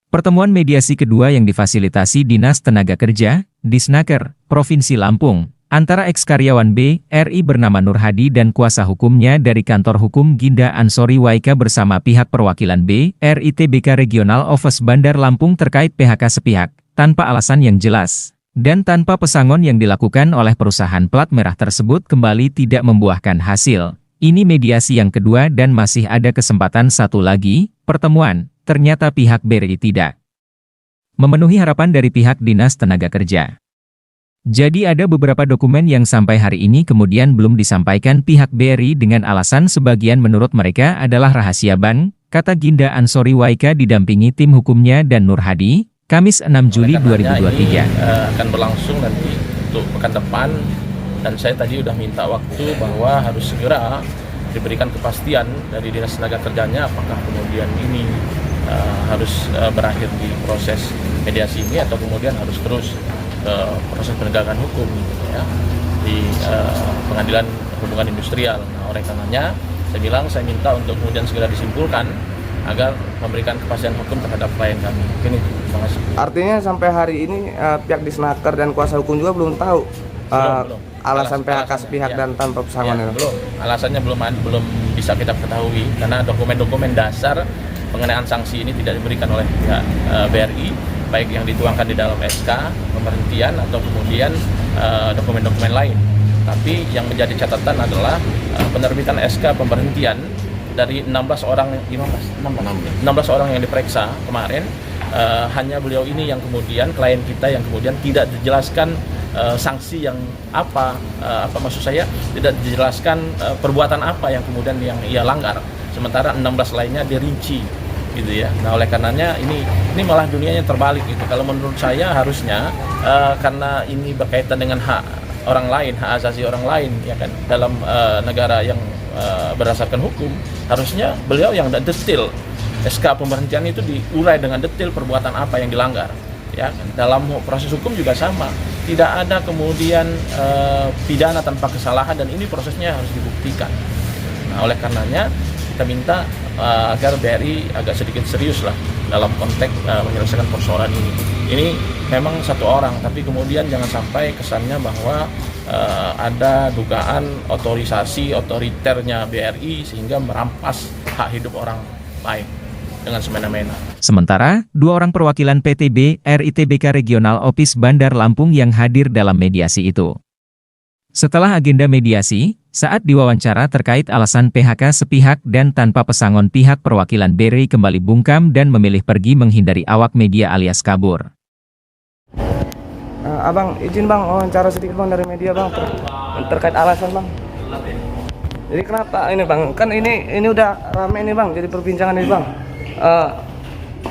Pertemuan mediasi kedua yang difasilitasi Dinas Tenaga Kerja, Disnaker, Provinsi Lampung, antara eks-karyawan BRI bernama Nur Hadi dan kuasa hukumnya dari Kantor Hukum Ginda Ansori Waika bersama pihak perwakilan BRI TBK Regional Office Bandar Lampung terkait PHK sepihak, tanpa alasan yang jelas, dan tanpa pesangon yang dilakukan oleh perusahaan plat merah tersebut kembali tidak membuahkan hasil. Ini mediasi yang kedua dan masih ada kesempatan satu lagi, pertemuan. Ternyata pihak BRI tidak memenuhi harapan dari pihak Dinas Tenaga Kerja. Jadi ada beberapa dokumen yang sampai hari ini kemudian belum disampaikan pihak BRI dengan alasan sebagian menurut mereka adalah rahasia bank, kata Ginda Ansori Waika didampingi tim hukumnya dan Nur Hadi, Kamis 6 Juli 2023. Ini akan berlangsung nanti untuk pekan depan, dan saya tadi udah minta waktu bahwa harus segera diberikan kepastian dari Dinas Tenaga Kerjanya apakah kemudian ini harus berakhir di proses mediasi ini atau kemudian harus terus proses penegakan hukum gitu ya, di pengadilan hubungan industrial. Nah, oleh karenanya saya minta untuk kemudian segera disimpulkan agar memberikan kepastian hukum terhadap klien kami. Ini terima kasih. Artinya sampai hari ini pihak Disnaker dan kuasa hukum juga belum tahu belum. Alasan PHK sepihak dan tanpa pesangon itu? Belum, alasannya belum bisa kita ketahui karena dokumen-dokumen dasar pengenaan sanksi ini tidak diberikan oleh pihak BRI, baik yang dituangkan di dalam SK pemberhentian atau kemudian dokumen-dokumen lain. Tapi yang menjadi catatan adalah penerbitan SK pemberhentian dari 16 orang yang diperiksa kemarin, hanya beliau ini yang kemudian, klien kita yang kemudian tidak dijelaskan sanksi yang apa maksud saya tidak dijelaskan perbuatan apa yang kemudian yang ia langgar. Sementara 16 lainnya dirinci gitu ya. Nah, oleh karenanya ini malah dunianya terbalik gitu. Kalau menurut saya harusnya karena ini berkaitan dengan hak orang lain, hak asasi orang lain ya kan, dalam negara yang berdasarkan hukum, harusnya beliau yang detail SK pemberhentian itu diurai dengan detail perbuatan apa yang dilanggar ya kan. Dalam proses hukum juga sama. Tidak ada kemudian pidana tanpa kesalahan dan ini prosesnya harus dibuktikan. Nah, oleh karenanya kita minta agar BRI agak sedikit serius lah dalam konteks menyelesaikan persoalan ini. Ini memang satu orang, tapi kemudian jangan sampai kesannya bahwa ada dugaan otoriternya BRI sehingga merampas hak hidup orang lain dengan semena-mena. Sementara, dua orang perwakilan PT BRI TBK Regional Office Bandar Lampung yang hadir dalam mediasi itu. Setelah agenda mediasi, saat diwawancara terkait alasan PHK sepihak dan tanpa pesangon, pihak perwakilan BRI kembali bungkam dan memilih pergi menghindari awak media alias kabur. Abang, izin bang, wawancara sedikit bang dari media bang, terkait alasan bang. Jadi kenapa ini bang, kan ini udah rame ini bang, jadi perbincangan ini bang.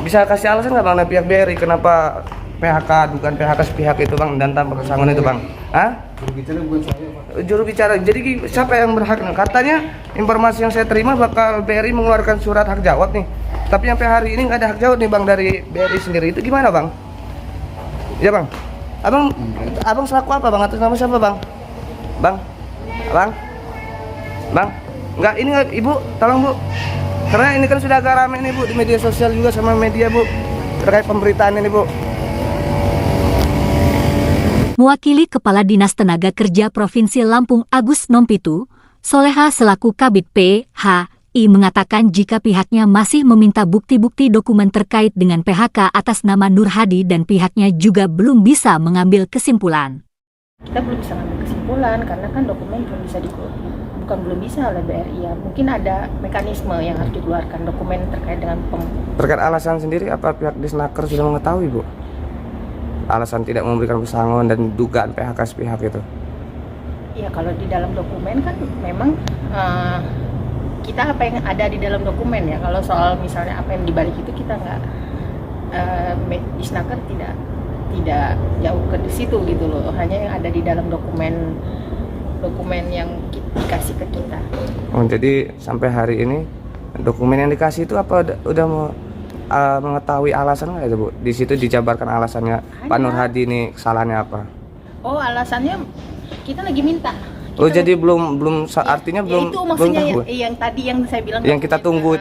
Bisa kasih alasan nggak bang dari pihak BRI kenapa PHK, bukan PHK sepihak itu bang, dan tanpa pesangon itu bang? Hah? Jurubicara bukan saya pak. Jurubicara, jadi siapa yang berhak? Katanya informasi yang saya terima bakal BRI mengeluarkan surat hak jawab nih, tapi sampai hari ini nggak ada hak jawab nih bang dari BRI sendiri, itu gimana bang? Iya bang. Abang selaku apa bang? Atas nama siapa bang? Bang? Enggak, ini enggak, ibu, tolong bu. Karena ini kan sudah agak ramai nih bu di media sosial juga sama media bu terkait pemberitaan ini bu. Mewakili Kepala Dinas Tenaga Kerja Provinsi Lampung Agus Nompitu, Soleha selaku Kabid PHI mengatakan jika pihaknya masih meminta bukti-bukti dokumen terkait dengan PHK atas nama Nur Hadi dan pihaknya juga belum bisa mengambil kesimpulan. Kita belum bisa mengambil kesimpulan karena kan dokumen belum bisa oleh BRI ya. Mungkin ada mekanisme yang harus dikeluarkan dokumen terkait dengan terkait alasan sendiri, apa pihak Disnaker sudah mengetahui bu? Alasan tidak memberikan pesangon dan dugaan PHK sepihak itu? Ya kalau di dalam dokumen kan memang kita apa yang ada di dalam dokumen ya. Kalau soal misalnya apa yang dibalik itu kita nggak, Disnaker tidak jauh ke situ gitu loh. Hanya yang ada di dalam dokumen yang dikasih ke kita. Oh, jadi sampai hari ini dokumen yang dikasih itu apa udah mau mengetahui alasan nggak itu bu? Di situ dijabarkan alasannya Pak Nur Hadi ini kesalahannya apa? Oh, alasannya kita lagi minta. Oh, jadi belum artinya belum itu maksudnya tahu. yang tadi yang saya bilang yang kita tunggu